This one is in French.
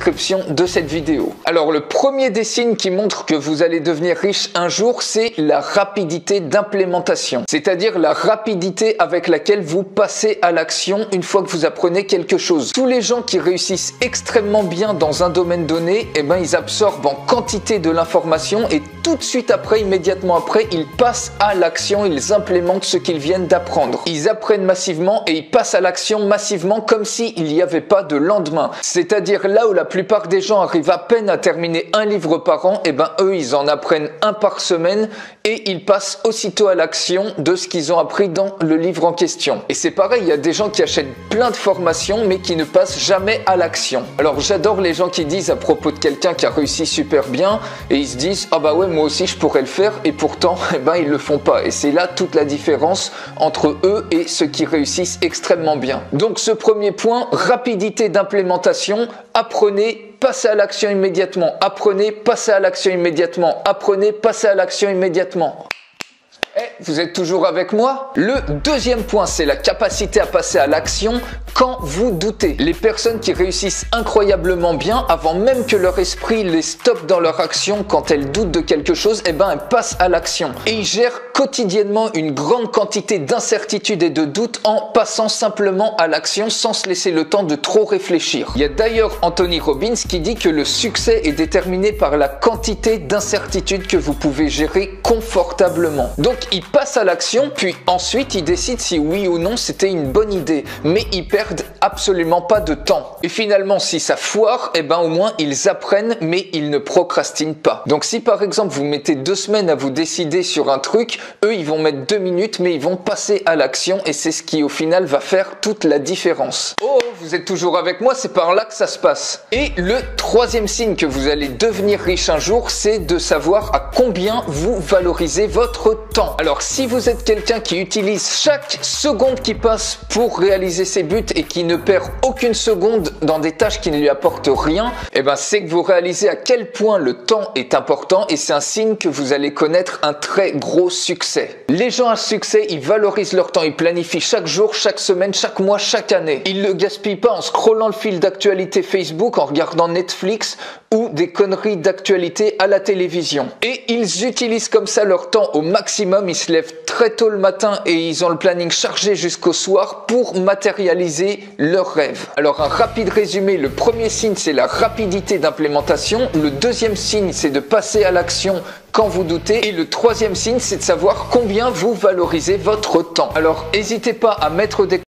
description de cette vidéo. Alors le premier des signes qui montre que vous allez devenir riche un jour, c'est la rapidité d'implémentation. C'est-à-dire la rapidité avec laquelle vous passez à l'action une fois que vous apprenez quelque chose. Tous les gens qui réussissent extrêmement bien dans un domaine donné, eh ben, ils absorbent en quantité de l'information et tout de suite après, immédiatement après, ils passent à l'action, ils implémentent ce qu'ils viennent d'apprendre. Ils apprennent massivement et ils passent à l'action massivement comme s'il n'y avait pas de lendemain. C'est-à-dire là où la plupart des gens arrivent à peine à terminer un livre par an, eh ben eux, ils en apprennent un par semaine et ils passent aussitôt à l'action de ce qu'ils ont appris dans le livre en question. Et c'est pareil, il y a des gens qui achètent plein de formations mais qui ne passent jamais à l'action. Alors j'adore les gens qui disent à propos de quelqu'un qui a réussi super bien et ils se disent « Ah bah ouais, moi aussi je pourrais le faire » et pourtant, eh ben, ils le font pas. Et c'est là toute la différence entre eux et ceux qui réussissent extrêmement bien. Donc ce premier point, rapidité d'implémentation, apprenez, passez à l'action immédiatement, apprenez, passez à l'action immédiatement, apprenez, passez à l'action immédiatement. Vous êtes toujours avec moi? Le deuxième point, c'est la capacité à passer à l'action quand vous doutez. Les personnes qui réussissent incroyablement bien, avant même que leur esprit les stoppe dans leur action, quand elles doutent de quelque chose, eh ben elles passent à l'action. Et ils gèrent quotidiennement une grande quantité d'incertitudes et de doutes en passant simplement à l'action sans se laisser le temps de trop réfléchir. Il y a d'ailleurs Anthony Robbins qui dit que le succès est déterminé par la quantité d'incertitudes que vous pouvez gérer confortablement. Donc ils passent à l'action, puis ensuite ils décident si oui ou non c'était une bonne idée, mais ils perdent absolument pas de temps. Et finalement, si ça foire, eh ben au moins ils apprennent, mais ils ne procrastinent pas. Donc si par exemple vous mettez 2 semaines à vous décider sur un truc, eux ils vont mettre 2 minutes, mais ils vont passer à l'action et c'est ce qui au final va faire toute la différence. Oh, vous êtes toujours avec moi, c'est par là que ça se passe. Et le troisième signe que vous allez devenir riche un jour, c'est de savoir à combien vous valorisez votre temps. Alors si vous êtes quelqu'un qui utilise chaque seconde qui passe pour réaliser ses buts et qui ne perd aucune seconde dans des tâches qui ne lui apportent rien, eh ben c'est que vous réalisez à quel point le temps est important et c'est un signe que vous allez connaître un très gros succès. Les gens à succès, ils valorisent leur temps, ils planifient chaque jour, chaque semaine, chaque mois, chaque année. Ils ne le gaspillent pas en scrollant le fil d'actualité Facebook, en regardant Netflix ou des conneries d'actualité à la télévision. Et ils utilisent comme ça leur temps au maximum, ils se lèvent très tôt le matin et ils ont le planning chargé jusqu'au soir pour matérialiser leurs rêves. Alors un rapide résumé, le premier signe c'est la rapidité d'implémentation, le deuxième signe c'est de passer à l'action quand vous doutez et le troisième signe c'est de savoir combien vous valorisez votre temps. Alors n'hésitez pas à mettre des